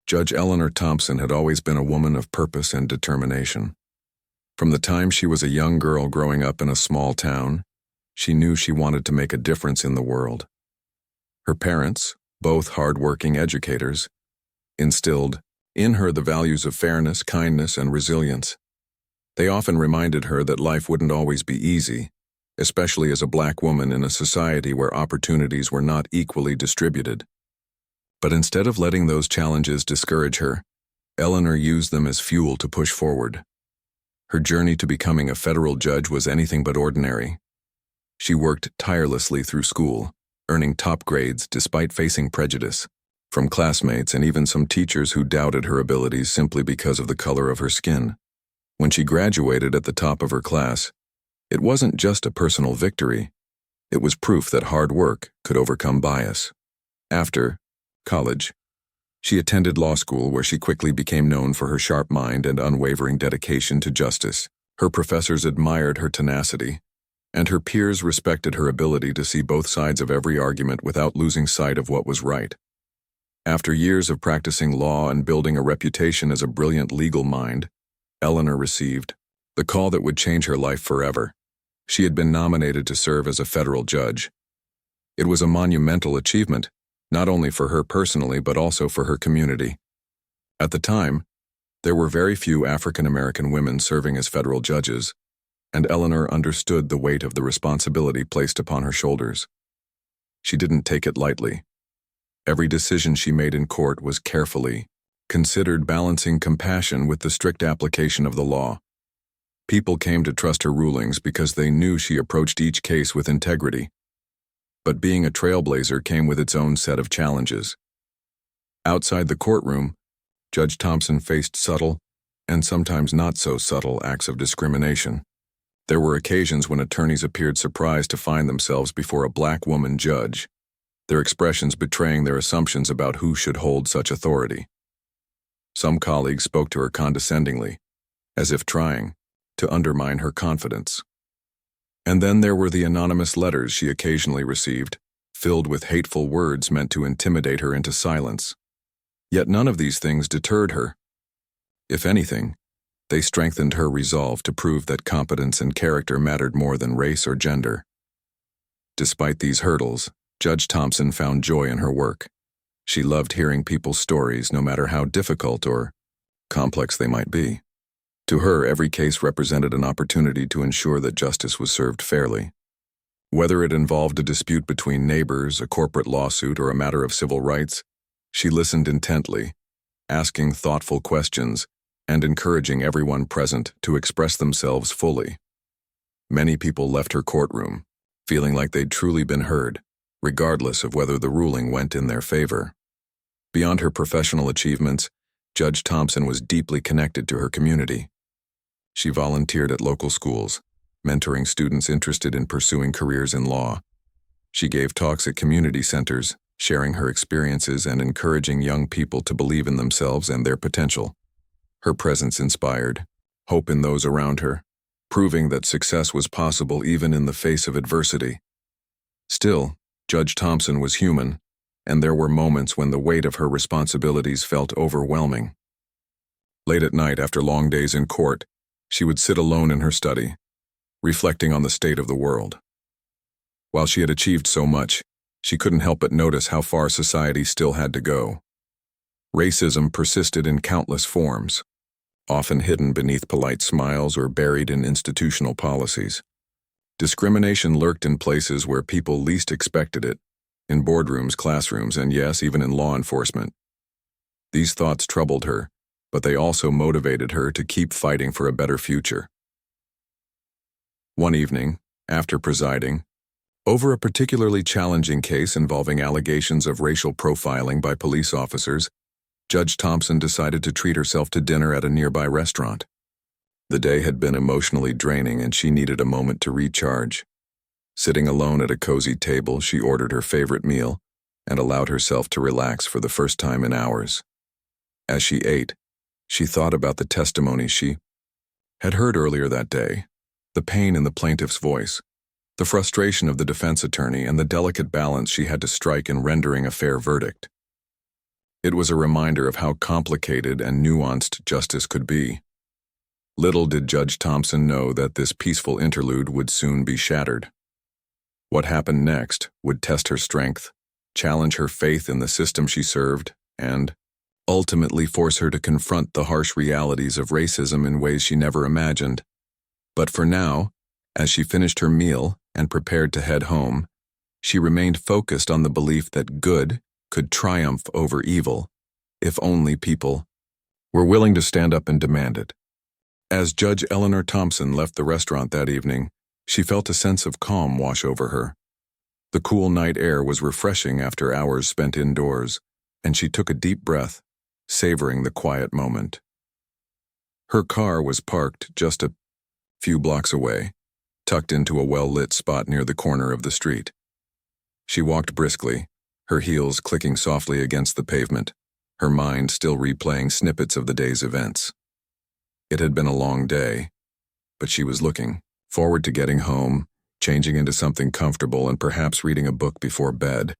Judge Eleanor Thompson had always been a woman of purpose and determination. From the time she was a young girl growing up in a small town, she knew she wanted to make a difference in the world. Her parents, both hard-working educators, instilled in her the values of fairness, kindness, and resilience. They often reminded her that life wouldn't always be easy, especially as a black woman in a society where opportunities were not equally distributed. But instead of letting those challenges discourage her, Eleanor used them as fuel to push forward. Her journey to becoming a federal judge was anything but ordinary. She worked tirelessly through school, earning top grades despite facing prejudice from classmates and even some teachers who doubted her abilities simply because of the color of her skin. When she graduated at the top of her class, it wasn't just a personal victory. It was proof that hard work could overcome bias. After college, she attended law school where she quickly became known for her sharp mind and unwavering dedication to justice. Her professors admired her tenacity, and her peers respected her ability to see both sides of every argument without losing sight of what was right. After years of practicing law and building a reputation as a brilliant legal mind, Eleanor received the call that would change her life forever. She had been nominated to serve as a federal judge. It was a monumental achievement, not only for her personally but also for her community. At the time, there were very few African-American women serving as federal judges, and Eleanor understood the weight of the responsibility placed upon her shoulders. She didn't take it lightly. Every decision she made in court was carefully considered, balancing compassion with the strict application of the law. People came to trust her rulings because they knew she approached each case with integrity. But being a trailblazer came with its own set of challenges. Outside the courtroom, Judge Thompson faced subtle, and sometimes not so subtle, acts of discrimination. There were occasions when attorneys appeared surprised to find themselves before a black woman judge, their expressions betraying their assumptions about who should hold such authority. Some colleagues spoke to her condescendingly, as if trying to undermine her confidence. And then there were the anonymous letters she occasionally received, filled with hateful words meant to intimidate her into silence. Yet none of these things deterred her. If anything, they strengthened her resolve to prove that competence and character mattered more than race or gender. Despite these hurdles, Judge Thompson found joy in her work. She loved hearing people's stories, no matter how difficult or complex they might be. To her, every case represented an opportunity to ensure that justice was served fairly. Whether it involved a dispute between neighbors, a corporate lawsuit, or a matter of civil rights, she listened intently, asking thoughtful questions and encouraging everyone present to express themselves fully. Many people left her courtroom, feeling like they'd truly been heard, regardless of whether the ruling went in their favor. Beyond her professional achievements, Judge Thompson was deeply connected to her community. She volunteered at local schools, mentoring students interested in pursuing careers in law. She gave talks at community centers, sharing her experiences and encouraging young people to believe in themselves and their potential. Her presence inspired hope in those around her, proving that success was possible even in the face of adversity. Still, Judge Thompson was human, and there were moments when the weight of her responsibilities felt overwhelming. Late at night, after long days in court, she would sit alone in her study, reflecting on the state of the world. While she had achieved so much, she couldn't help but notice how far society still had to go. Racism persisted in countless forms, often hidden beneath polite smiles or buried in institutional policies. Discrimination lurked in places where people least expected it, in boardrooms, classrooms, and yes, even in law enforcement. These thoughts troubled her, but they also motivated her to keep fighting for a better future. One evening, after presiding over a particularly challenging case involving allegations of racial profiling by police officers, Judge Thompson decided to treat herself to dinner at a nearby restaurant. The day had been emotionally draining and she needed a moment to recharge. Sitting alone at a cozy table, she ordered her favorite meal and allowed herself to relax for the first time in hours. As she ate, she thought about the testimony she had heard earlier that day, the pain in the plaintiff's voice, the frustration of the defense attorney, and the delicate balance she had to strike in rendering a fair verdict. It was a reminder of how complicated and nuanced justice could be. Little did Judge Thompson know that this peaceful interlude would soon be shattered. What happened next would test her strength, challenge her faith in the system she served, and ultimately force her to confront the harsh realities of racism in ways she never imagined. But for now, as she finished her meal and prepared to head home, she remained focused on the belief that good could triumph over evil, if only people were willing to stand up and demand it. As Judge Eleanor Thompson left the restaurant that evening, she felt a sense of calm wash over her. The cool night air was refreshing after hours spent indoors, and she took a deep breath, savoring the quiet moment. Her car was parked just a few blocks away, tucked into a well-lit spot near the corner of the street. She walked briskly, her heels clicking softly against the pavement, her mind still replaying snippets of the day's events. It had been a long day, but she was looking forward to getting home, changing into something comfortable, and perhaps reading a book before bed.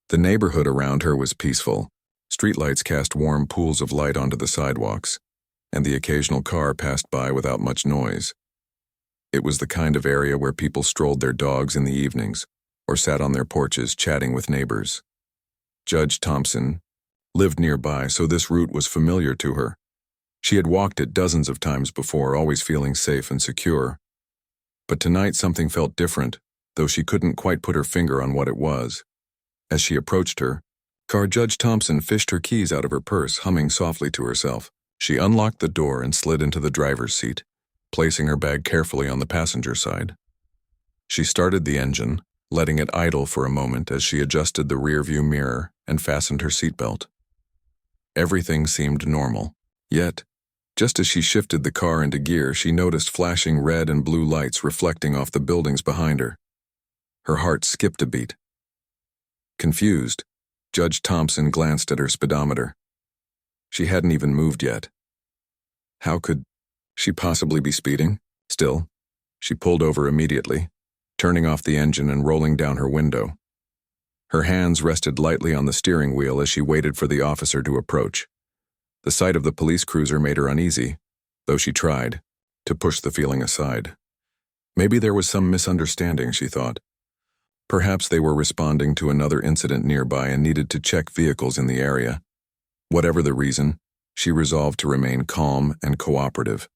The neighborhood around her was peaceful. Streetlights cast warm pools of light onto the sidewalks, and the occasional car passed by without much noise. It was the kind of area where people strolled their dogs in the evenings or sat on their porches chatting with neighbors. Judge Thompson lived nearby, so this route was familiar to her. She had walked it dozens of times before, always feeling safe and secure. But tonight something felt different, though she couldn't quite put her finger on what it was. As she approached her car, Judge Thompson fished her keys out of her purse, humming softly to herself. She unlocked the door and slid into the driver's seat, placing her bag carefully on the passenger side. She started the engine, letting it idle for a moment as she adjusted the rearview mirror and fastened her seatbelt. Everything seemed normal. Yet, just as she shifted the car into gear, she noticed flashing red and blue lights reflecting off the buildings behind her. Her heart skipped a beat. Confused, Judge Thompson glanced at her speedometer. She hadn't even moved yet. How could she possibly be speeding? Still, she pulled over immediately, turning off the engine and rolling down her window. Her hands rested lightly on the steering wheel as she waited for the officer to approach. The sight of the police cruiser made her uneasy, though she tried to push the feeling aside. Maybe there was some misunderstanding, she thought. Perhaps they were responding to another incident nearby and needed to check vehicles in the area. Whatever the reason, she resolved to remain calm and cooperative.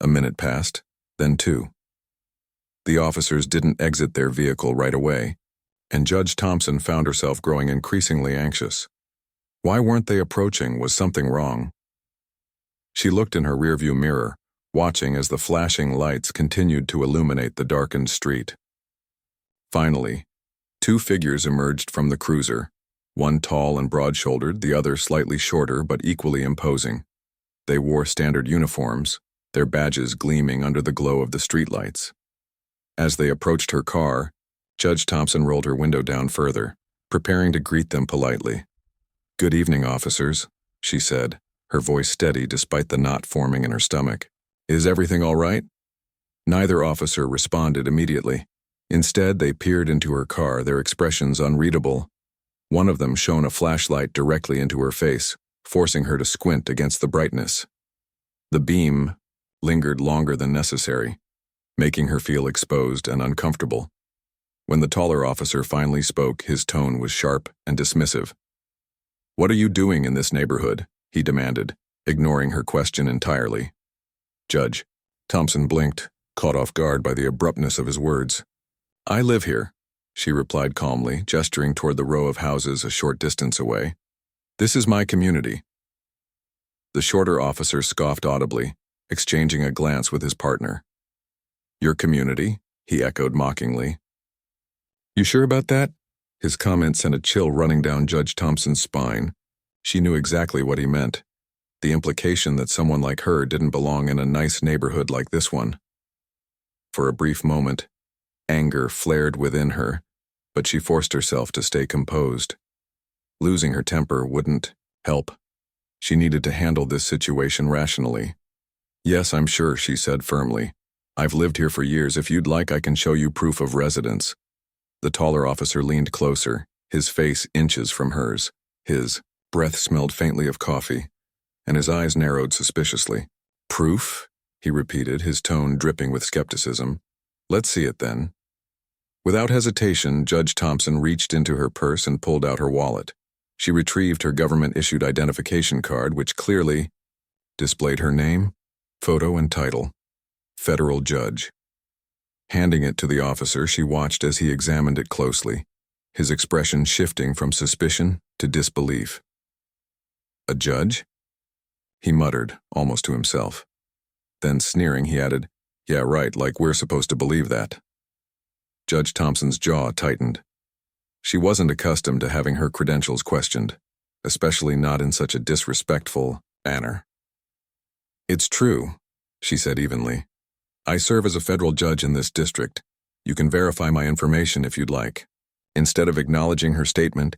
A minute passed, then two. The officers didn't exit their vehicle right away, and Judge Thompson found herself growing increasingly anxious. Why weren't they approaching? Was something wrong? She looked in her rearview mirror, watching as the flashing lights continued to illuminate the darkened street. Finally, two figures emerged from the cruiser, one tall and broad-shouldered, the other slightly shorter but equally imposing. They wore standard uniforms, their badges gleaming under the glow of the streetlights. As they approached her car, Judge Thompson rolled her window down further, preparing to greet them politely. "Good evening, officers," she said, her voice steady despite the knot forming in her stomach. "Is everything all right?" Neither officer responded immediately. Instead, they peered into her car, their expressions unreadable. One of them shone a flashlight directly into her face, forcing her to squint against the brightness. The beam lingered longer than necessary, making her feel exposed and uncomfortable. When the taller officer finally spoke, his tone was sharp and dismissive. "What are you doing in this neighborhood?" he demanded, ignoring her question entirely. Judge Thompson blinked, caught off guard by the abruptness of his words. "I live here," she replied calmly, gesturing toward the row of houses a short distance away. "This is my community." The shorter officer scoffed audibly, exchanging a glance with his partner. "Your community?" he echoed mockingly. "You sure about that?" His comment sent a chill running down Judge Thompson's spine. She knew exactly what he meant. The implication that someone like her didn't belong in a nice neighborhood like this one. For a brief moment, anger flared within her, but she forced herself to stay composed. Losing her temper wouldn't help. She needed to handle this situation rationally. "Yes, I'm sure," she said firmly. "I've lived here for years. If you'd like, I can show you proof of residence." The taller officer leaned closer, his face inches from hers. His breath smelled faintly of coffee, and his eyes narrowed suspiciously. "Proof?" he repeated, his tone dripping with skepticism. "Let's see it then." Without hesitation, Judge Thompson reached into her purse and pulled out her wallet. She retrieved her government-issued identification card, which clearly displayed her name, photo, and title, Federal Judge. Handing it to the officer, she watched as he examined it closely, his expression shifting from suspicion to disbelief. "A judge?" he muttered, almost to himself. Then, sneering, he added, "Yeah, right, like we're supposed to believe that." Judge Thompson's jaw tightened. She wasn't accustomed to having her credentials questioned, especially not in such a disrespectful manner. "It's true," she said evenly. "I serve as a federal judge in this district. You can verify my information if you'd like." Instead of acknowledging her statement,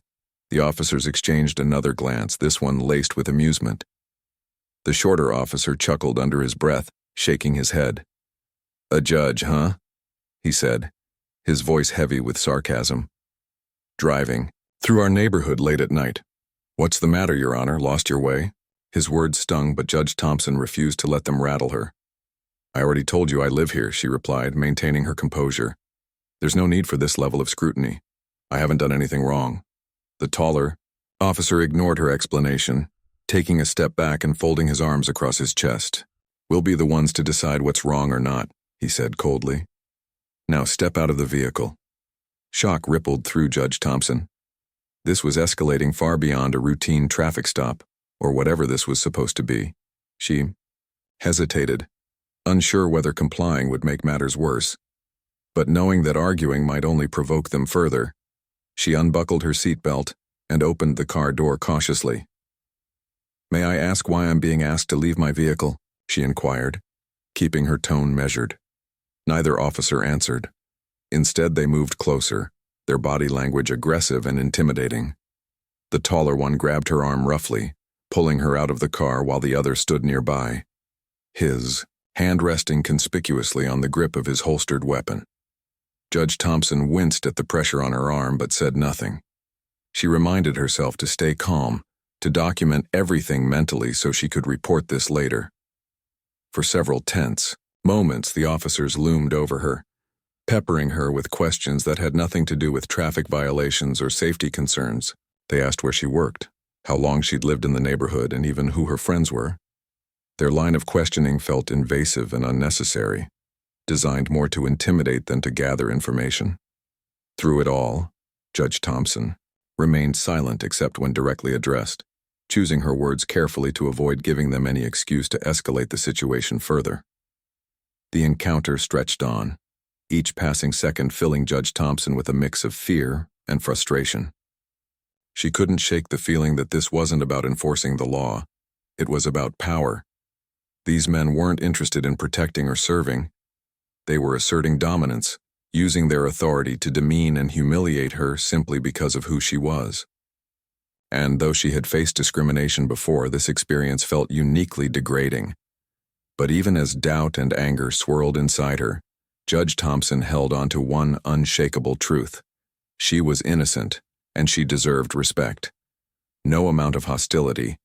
the officers exchanged another glance, this one laced with amusement. The shorter officer chuckled under his breath, shaking his head. "A judge, huh?" he said, his voice heavy with sarcasm. "Driving through our neighborhood late at night. What's the matter, Your Honor? Lost your way?" His words stung, but Judge Thompson refused to let them rattle her. "I already told you I live here," she replied, maintaining her composure. "There's no need for this level of scrutiny. I haven't done anything wrong." The taller officer ignored her explanation, taking a step back and folding his arms across his chest. "We'll be the ones to decide what's wrong or not," he said coldly. "Now step out of the vehicle." Shock rippled through Judge Thompson. This was escalating far beyond a routine traffic stop, or whatever this was supposed to be. She hesitated, unsure whether complying would make matters worse. But knowing that arguing might only provoke them further, she unbuckled her seatbelt and opened the car door cautiously. "May I ask why I'm being asked to leave my vehicle?" she inquired, keeping her tone measured. Neither officer answered. Instead, they moved closer, their body language aggressive and intimidating. The taller one grabbed her arm roughly, pulling her out of the car while the other stood nearby, his hand resting conspicuously on the grip of his holstered weapon. Judge Thompson winced at the pressure on her arm but said nothing. She reminded herself to stay calm, to document everything mentally so she could report this later. For several tense moments, the officers loomed over her, peppering her with questions that had nothing to do with traffic violations or safety concerns. They asked where she worked, how long she'd lived in the neighborhood, and even who her friends were. Their line of questioning felt invasive and unnecessary, designed more to intimidate than to gather information. Through it all, Judge Thompson remained silent except when directly addressed, choosing her words carefully to avoid giving them any excuse to escalate the situation further. The encounter stretched on, each passing second filling Judge Thompson with a mix of fear and frustration. She couldn't shake the feeling that this wasn't about enforcing the law. It was about power. These men weren't interested in protecting or serving. They were asserting dominance, using their authority to demean and humiliate her simply because of who she was. And though she had faced discrimination before, this experience felt uniquely degrading. But even as doubt and anger swirled inside her, Judge Thompson held on to one unshakable truth. She was innocent, and she deserved respect. No amount of hostility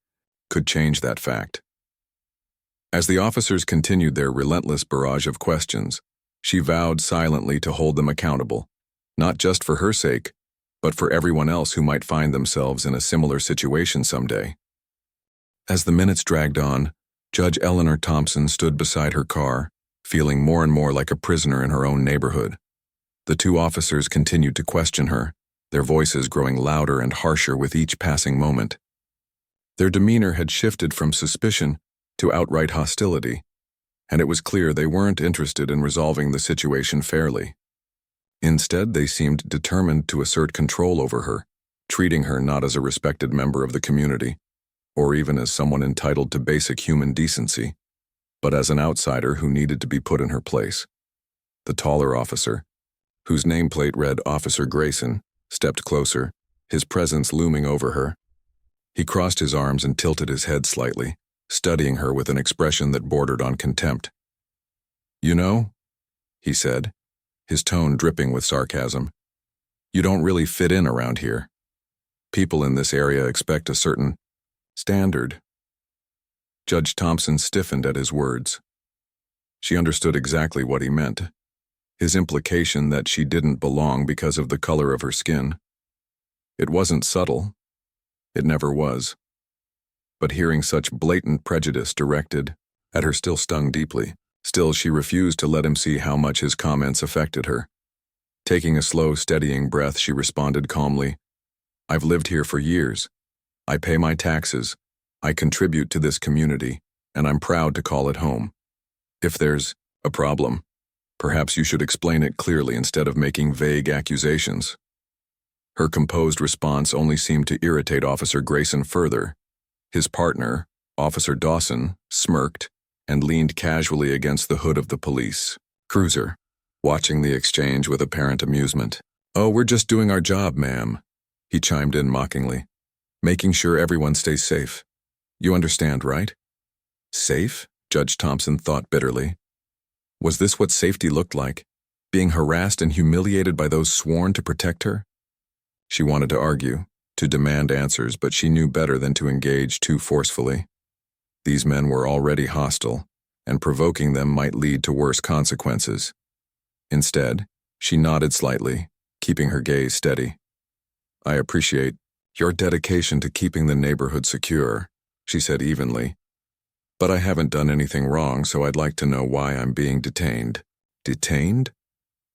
could change that fact. As the officers continued their relentless barrage of questions, she vowed silently to hold them accountable, not just for her sake, but for everyone else who might find themselves in a similar situation someday. As the minutes dragged on, Judge Eleanor Thompson stood beside her car, feeling more and more like a prisoner in her own neighborhood. The two officers continued to question her, their voices growing louder and harsher with each passing moment. Their demeanor had shifted from suspicion to outright hostility, and it was clear they weren't interested in resolving the situation fairly. Instead, they seemed determined to assert control over her, treating her not as a respected member of the community, or even as someone entitled to basic human decency, but as an outsider who needed to be put in her place. The taller officer, whose nameplate read Officer Grayson, stepped closer, his presence looming over her. He crossed his arms and tilted his head slightly, studying her with an expression that bordered on contempt. "You know," he said, his tone dripping with sarcasm, "you don't really fit in around here." People in this area expect a certain standard. Judge Thompson stiffened at his words. She understood exactly what he meant. His implication that she didn't belong because of the color of her skin. It wasn't subtle. It never was. But hearing such blatant prejudice directed at her still stung deeply. Still, she refused to let him see how much his comments affected her. Taking a slow, steadying breath, she responded calmly, "I've lived here for years. I pay my taxes. I contribute to this community, and I'm proud to call it home. If there's a problem, perhaps you should explain it clearly instead of making vague accusations." Her composed response only seemed to irritate Officer Grayson further. His partner, Officer Dawson, smirked and leaned casually against the hood of the police cruiser, watching the exchange with apparent amusement. "Oh, we're just doing our job, ma'am," he chimed in mockingly. "Making sure everyone stays safe. You understand, right?" Safe? Judge Thompson thought bitterly. Was this what safety looked like? Being harassed and humiliated by those sworn to protect her? She wanted to argue, to demand answers, but she knew better than to engage too forcefully. These men were already hostile, and provoking them might lead to worse consequences. Instead, she nodded slightly, keeping her gaze steady. "I appreciate your dedication to keeping the neighborhood secure," she said evenly. "But I haven't done anything wrong, so I'd like to know why I'm being detained." "Detained?"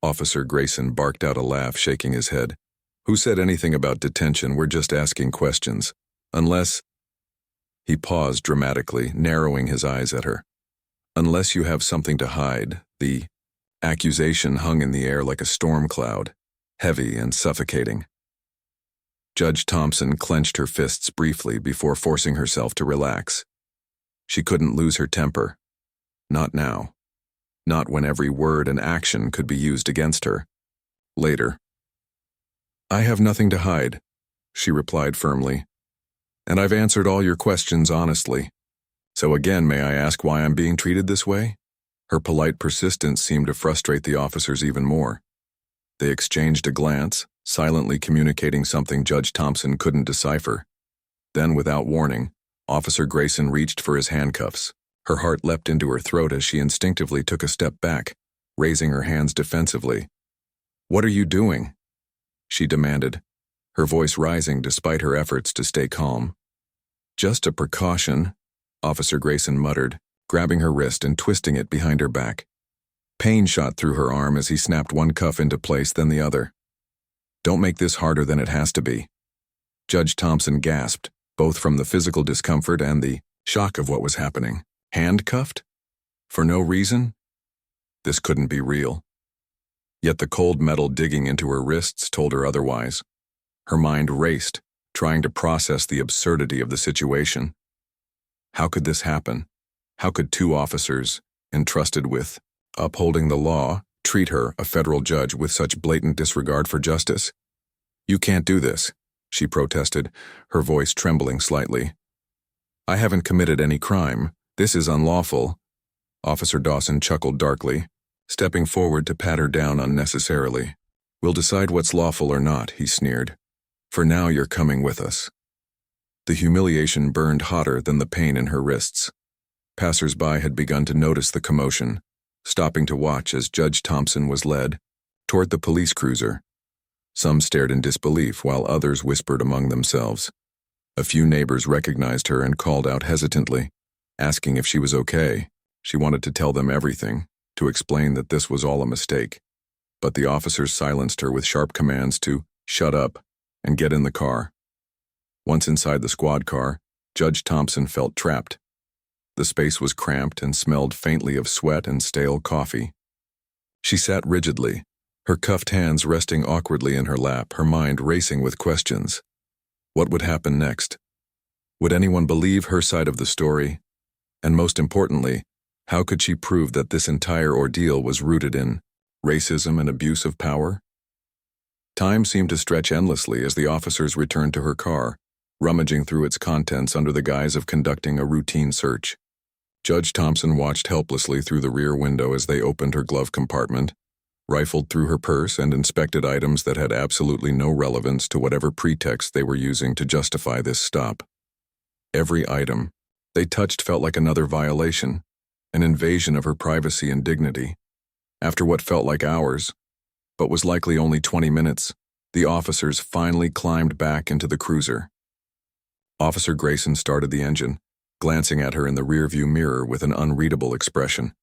Officer Grayson barked out a laugh, shaking his head. "Who said anything about detention? We're just asking questions. Unless—" He paused dramatically, narrowing his eyes at her. "Unless you have something to hide." The accusation hung in the air like a storm cloud, heavy and suffocating. Judge Thompson clenched her fists briefly before forcing herself to relax. She couldn't lose her temper. Not now. Not when every word and action could be used against her. Later. "I have nothing to hide," she replied firmly. "And I've answered all your questions honestly. So again, may I ask why I'm being treated this way?" Her polite persistence seemed to frustrate the officers even more. They exchanged a glance, silently communicating something Judge Thompson couldn't decipher. Then, without warning, Officer Grayson reached for his handcuffs. Her heart leapt into her throat as she instinctively took a step back, raising her hands defensively. "What are you doing?" she demanded, her voice rising despite her efforts to stay calm. "Just a precaution," Officer Grayson muttered, grabbing her wrist and twisting it behind her back. Pain shot through her arm as he snapped one cuff into place, then the other. "Don't make this harder than it has to be." Judge Thompson gasped, both from the physical discomfort and the shock of what was happening. Handcuffed? For no reason? This couldn't be real. Yet the cold metal digging into her wrists told her otherwise. Her mind raced, trying to process the absurdity of the situation. How could this happen? How could two officers, entrusted with upholding the law, treat her, a federal judge, with such blatant disregard for justice? "You can't do this," she protested, her voice trembling slightly. "I haven't committed any crime. This is unlawful." Officer Dawson chuckled darkly, stepping forward to pat her down unnecessarily. "We'll decide what's lawful or not," he sneered. "For now, you're coming with us." The humiliation burned hotter than the pain in her wrists. Passers-by had begun to notice the commotion, stopping to watch as Judge Thompson was led toward the police cruiser. Some stared in disbelief, while others whispered among themselves. A few neighbors recognized her and called out hesitantly, asking if she was okay. She wanted to tell them everything, to explain that this was all a mistake. But the officers silenced her with sharp commands to shut up and get in the car. Once inside the squad car, Judge Thompson felt trapped. The space was cramped and smelled faintly of sweat and stale coffee. She sat rigidly, her cuffed hands resting awkwardly in her lap, her mind racing with questions. What would happen next? Would anyone believe her side of the story? And most importantly, how could she prove that this entire ordeal was rooted in racism and abuse of power? Time seemed to stretch endlessly as the officers returned to her car, rummaging through its contents under the guise of conducting a routine search. Judge Thompson watched helplessly through the rear window as they opened her glove compartment, rifled through her purse and inspected items that had absolutely no relevance to whatever pretext they were using to justify this stop. Every item they touched felt like another violation, an invasion of her privacy and dignity. After what felt like hours, but was likely only 20 minutes, the officers finally climbed back into the cruiser. Officer Grayson started the engine, glancing at her in the rearview mirror with an unreadable expression.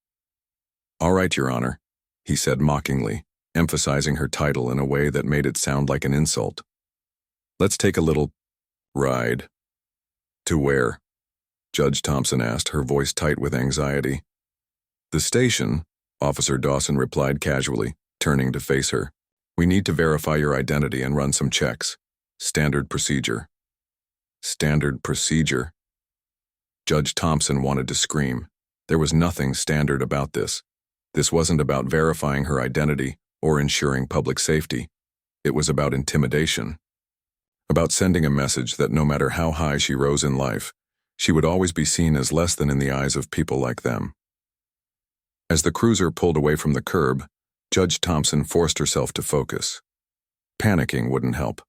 "All right, Your Honor," he said mockingly, emphasizing her title in a way that made it sound like an insult. "Let's take a little ride." "To where?" Judge Thompson asked, her voice tight with anxiety. "The station," Officer Dawson replied casually, turning to face her. "We need to verify your identity and run some checks. Standard procedure." Standard procedure? Judge Thompson wanted to scream. There was nothing standard about this. This wasn't about verifying her identity or ensuring public safety. It was about intimidation. About sending a message that no matter how high she rose in life, she would always be seen as less than in the eyes of people like them. As the cruiser pulled away from the curb, Judge Thompson forced herself to focus. Panicking wouldn't help.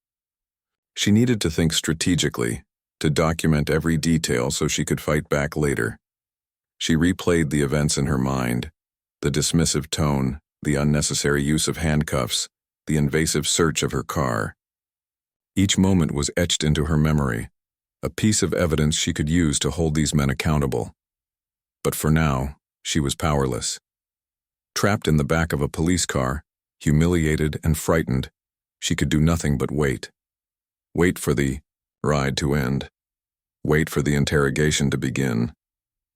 She needed to think strategically, to document every detail so she could fight back later. She replayed the events in her mind, the dismissive tone, the unnecessary use of handcuffs, the invasive search of her car. Each moment was etched into her memory, a piece of evidence she could use to hold these men accountable. But for now, she was powerless. Trapped in the back of a police car, humiliated and frightened, she could do nothing but wait. Wait for the ride to end. Wait for the interrogation to begin.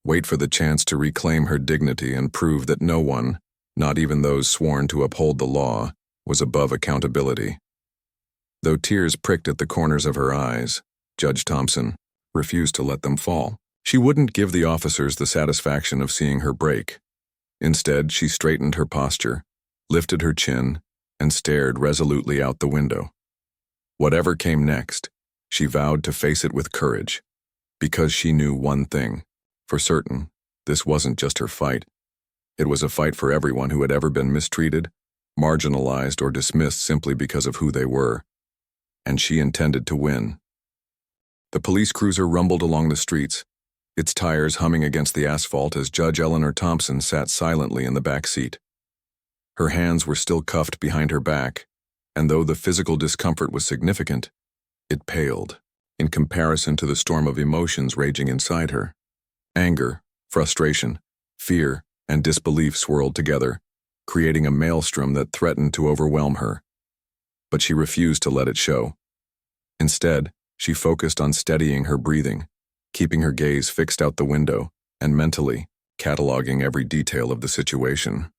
Wait for the chance to reclaim her dignity and prove that no one, not even those sworn to uphold the law, was above accountability. Though tears pricked at the corners of her eyes, Judge Thompson refused to let them fall. She wouldn't give the officers the satisfaction of seeing her break. Instead, she straightened her posture, lifted her chin, and stared resolutely out the window. Whatever came next, she vowed to face it with courage, because she knew one thing. For certain, this wasn't just her fight. It was a fight for everyone who had ever been mistreated, marginalized, or dismissed simply because of who they were. And she intended to win. The police cruiser rumbled along the streets, its tires humming against the asphalt as Judge Eleanor Thompson sat silently in the back seat. Her hands were still cuffed behind her back, and though the physical discomfort was significant, it paled in comparison to the storm of emotions raging inside her. Anger, frustration, fear, and disbelief swirled together, creating a maelstrom that threatened to overwhelm her. But she refused to let it show. Instead, she focused on steadying her breathing, keeping her gaze fixed out the window, and mentally cataloging every detail of the situation.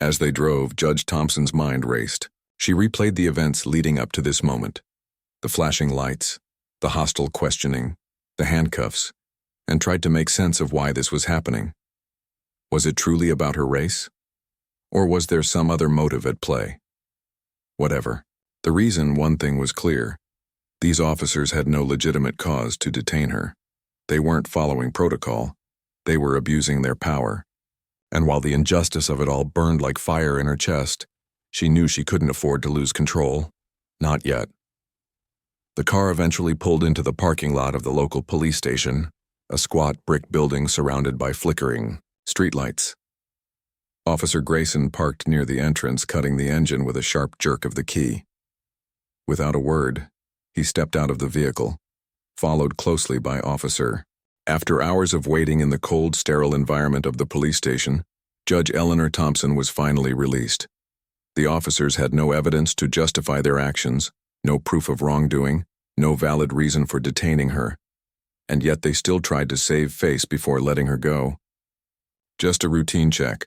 As they drove, Judge Thompson's mind raced. She replayed the events leading up to this moment. The flashing lights, the hostile questioning, the handcuffs, and tried to make sense of why this was happening. Was it truly about her race? Or was there some other motive at play? Whatever. The reason, one thing was clear. These officers had no legitimate cause to detain her. They weren't following protocol. They were abusing their power. And while the injustice of it all burned like fire in her chest, she knew she couldn't afford to lose control. Not yet. The car eventually pulled into the parking lot of the local police station, a squat brick building surrounded by flickering streetlights. Officer Grayson parked near the entrance, cutting the engine with a sharp jerk of the key. Without a word, he stepped out of the vehicle, followed closely by Officer. After hours of waiting in the cold, sterile environment of the police station, Judge Eleanor Thompson was finally released. The officers had no evidence to justify their actions, no proof of wrongdoing, no valid reason for detaining her, and yet they still tried to save face before letting her go. "Just a routine check,"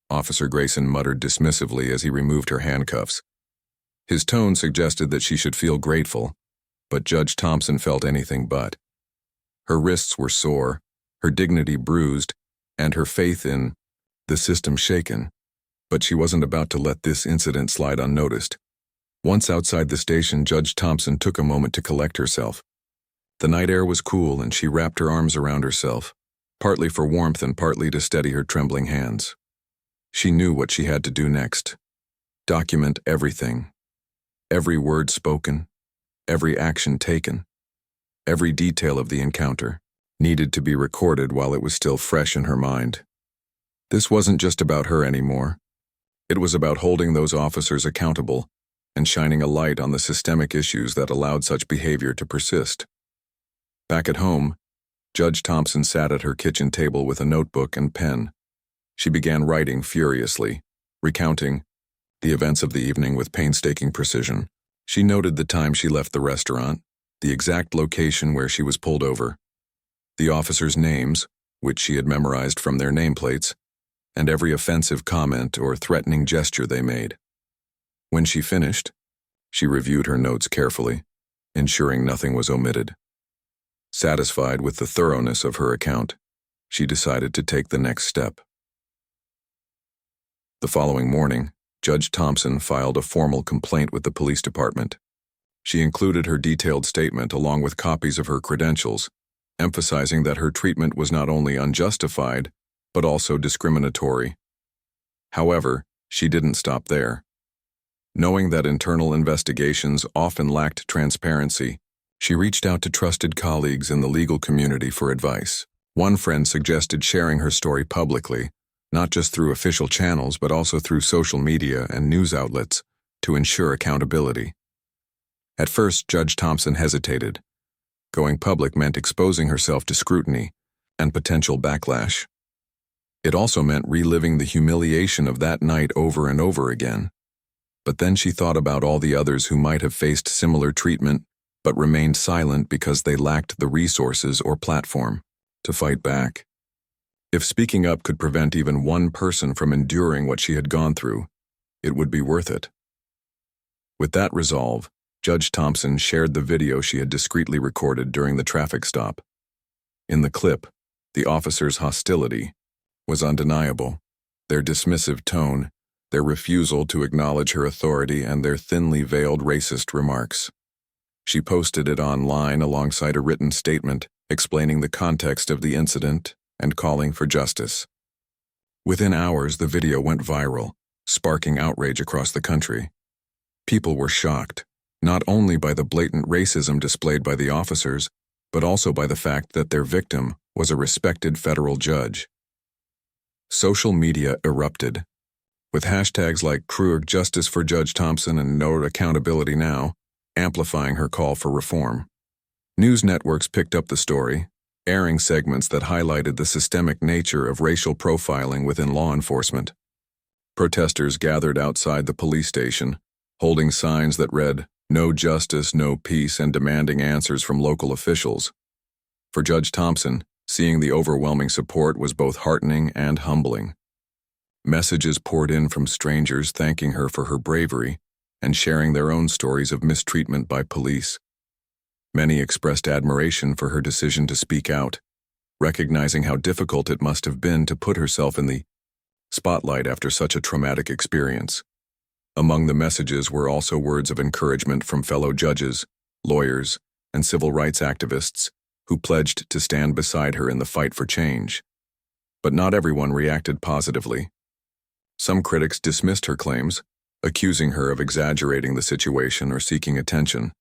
Officer Grayson muttered dismissively as he removed her handcuffs. His tone suggested that she should feel grateful, but Judge Thompson felt anything but. Her wrists were sore, her dignity bruised, and her faith in the system shaken. But she wasn't about to let this incident slide unnoticed. Once outside the station, Judge Thompson took a moment to collect herself. The night air was cool, and she wrapped her arms around herself, partly for warmth and partly to steady her trembling hands. She knew what she had to do next. Document everything, every word spoken, every action taken, every detail of the encounter needed to be recorded while it was still fresh in her mind. This wasn't just about her anymore. It was about holding those officers accountable and shining a light on the systemic issues that allowed such behavior to persist. Back at home, Judge Thompson sat at her kitchen table with a notebook and pen. She began writing furiously, recounting the events of the evening with painstaking precision. She noted the time she left the restaurant, the exact location where she was pulled over, the officers' names, which she had memorized from their nameplates, and every offensive comment or threatening gesture they made. When she finished, she reviewed her notes carefully, ensuring nothing was omitted. Satisfied with the thoroughness of her account, she decided to take the next step. The following morning, Judge Thompson filed a formal complaint with the police department. She included her detailed statement along with copies of her credentials, emphasizing that her treatment was not only unjustified, but also discriminatory. However, she didn't stop there. Knowing that internal investigations often lacked transparency, she reached out to trusted colleagues in the legal community for advice. One friend suggested sharing her story publicly, not just through official channels but also through social media and news outlets, to ensure accountability. At first, Judge Thompson hesitated. Going public meant exposing herself to scrutiny and potential backlash. It also meant reliving the humiliation of that night over and over again. But then she thought about all the others who might have faced similar treatment but remained silent because they lacked the resources or platform to fight back. If speaking up could prevent even one person from enduring what she had gone through, it would be worth it. With that resolve, Judge Thompson shared the video she had discreetly recorded during the traffic stop. In the clip, the officers' hostility was undeniable. Their dismissive tone, their refusal to acknowledge her authority, and their thinly veiled racist remarks. She posted it online alongside a written statement explaining the context of the incident and calling for justice. Within hours, the video went viral, sparking outrage across the country. People were shocked, not only by the blatant racism displayed by the officers, but also by the fact that their victim was a respected federal judge. Social media erupted, with hashtags like #Justice for Judge Thompson and No Accountability Now, amplifying her call for reform. News networks picked up the story, airing segments that highlighted the systemic nature of racial profiling within law enforcement. Protesters gathered outside the police station, holding signs that read, "No justice, no peace," and demanding answers from local officials. For Judge Thompson, seeing the overwhelming support was both heartening and humbling. Messages poured in from strangers thanking her for her bravery and sharing their own stories of mistreatment by police. Many expressed admiration for her decision to speak out, recognizing how difficult it must have been to put herself in the spotlight after such a traumatic experience. Among the messages were also words of encouragement from fellow judges, lawyers, and civil rights activists who pledged to stand beside her in the fight for change. But not everyone reacted positively. Some critics dismissed her claims, accusing her of exaggerating the situation or seeking attention.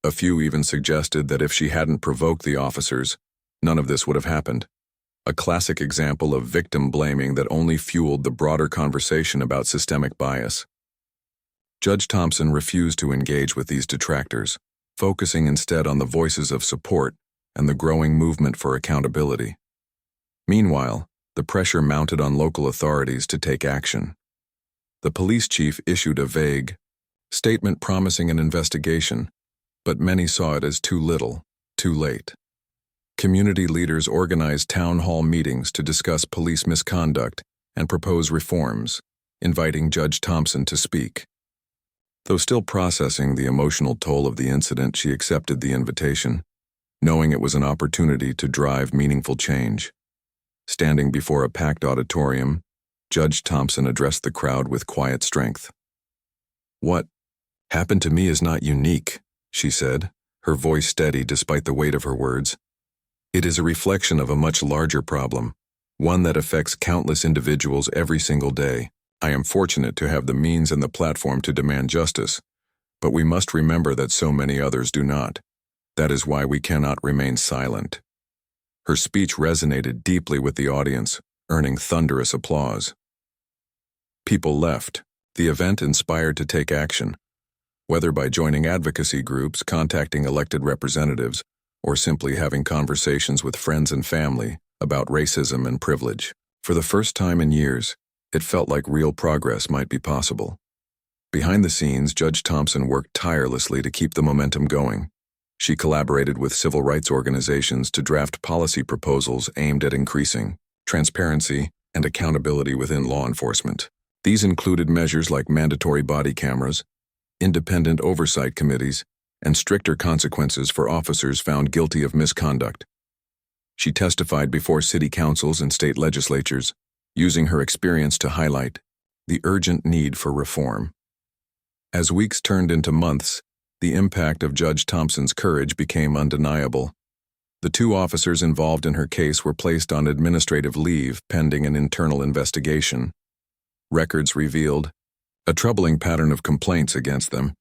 A few even suggested that if she hadn't provoked the officers, none of this would have happened. A classic example of victim blaming that only fueled the broader conversation about systemic bias. Judge Thompson refused to engage with these detractors, focusing instead on the voices of support and the growing movement for accountability. Meanwhile, the pressure mounted on local authorities to take action. The police chief issued a vague statement promising an investigation, but many saw it as too little, too late. Community leaders organized town hall meetings to discuss police misconduct and propose reforms, inviting Judge Thompson to speak. Though still processing the emotional toll of the incident, she accepted the invitation, knowing it was an opportunity to drive meaningful change. Standing before a packed auditorium, Judge Thompson addressed the crowd with quiet strength. "What happened to me is not unique," she said, her voice steady despite the weight of her words. "It is a reflection of a much larger problem, one that affects countless individuals every single day. I am fortunate to have the means and the platform to demand justice, but we must remember that so many others do not. That is why we cannot remain silent." Her speech resonated deeply with the audience, earning thunderous applause. People left. The event inspired to take action, whether by joining advocacy groups, contacting elected representatives, or simply having conversations with friends and family about racism and privilege. For the first time in years, it felt like real progress might be possible. Behind the scenes, Judge Thompson worked tirelessly to keep the momentum going. She collaborated with civil rights organizations to draft policy proposals aimed at increasing transparency and accountability within law enforcement. These included measures like mandatory body cameras, independent oversight committees, and stricter consequences for officers found guilty of misconduct. She testified before city councils and state legislatures, using her experience to highlight the urgent need for reform. As weeks turned into months, the impact of Judge Thompson's courage became undeniable. The 2 officers involved in her case were placed on administrative leave pending an internal investigation. Records revealed a troubling pattern of complaints against them,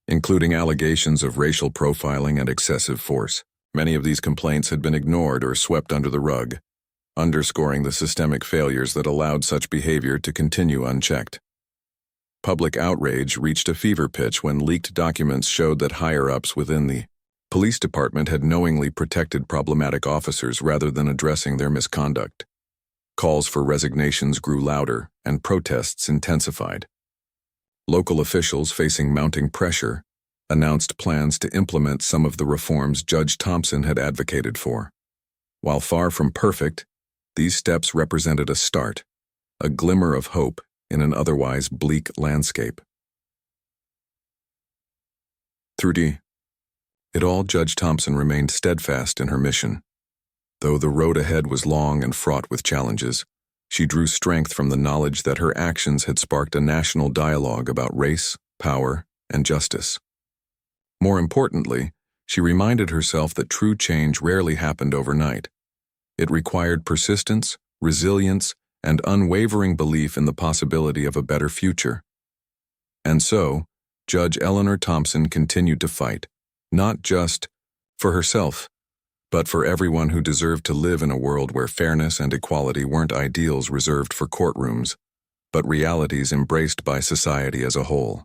including allegations of racial profiling and excessive force. Many of these complaints had been ignored or swept under the rug, underscoring the systemic failures that allowed such behavior to continue unchecked. Public outrage reached a fever pitch when leaked documents showed that higher-ups within the police department had knowingly protected problematic officers rather than addressing their misconduct. Calls for resignations grew louder, and protests intensified. Local officials, facing mounting pressure, announced plans to implement some of the reforms Judge Thompson had advocated for. While far from perfect, these steps represented a start, a glimmer of hope in an otherwise bleak landscape. Through it all, Judge Thompson remained steadfast in her mission. Though the road ahead was long and fraught with challenges, she drew strength from the knowledge that her actions had sparked a national dialogue about race, power, and justice. More importantly, she reminded herself that true change rarely happened overnight. It required persistence, resilience, and unwavering belief in the possibility of a better future. And so, Judge Eleanor Thompson continued to fight, not just for herself, but for everyone who deserved to live in a world where fairness and equality weren't ideals reserved for courtrooms, but realities embraced by society as a whole.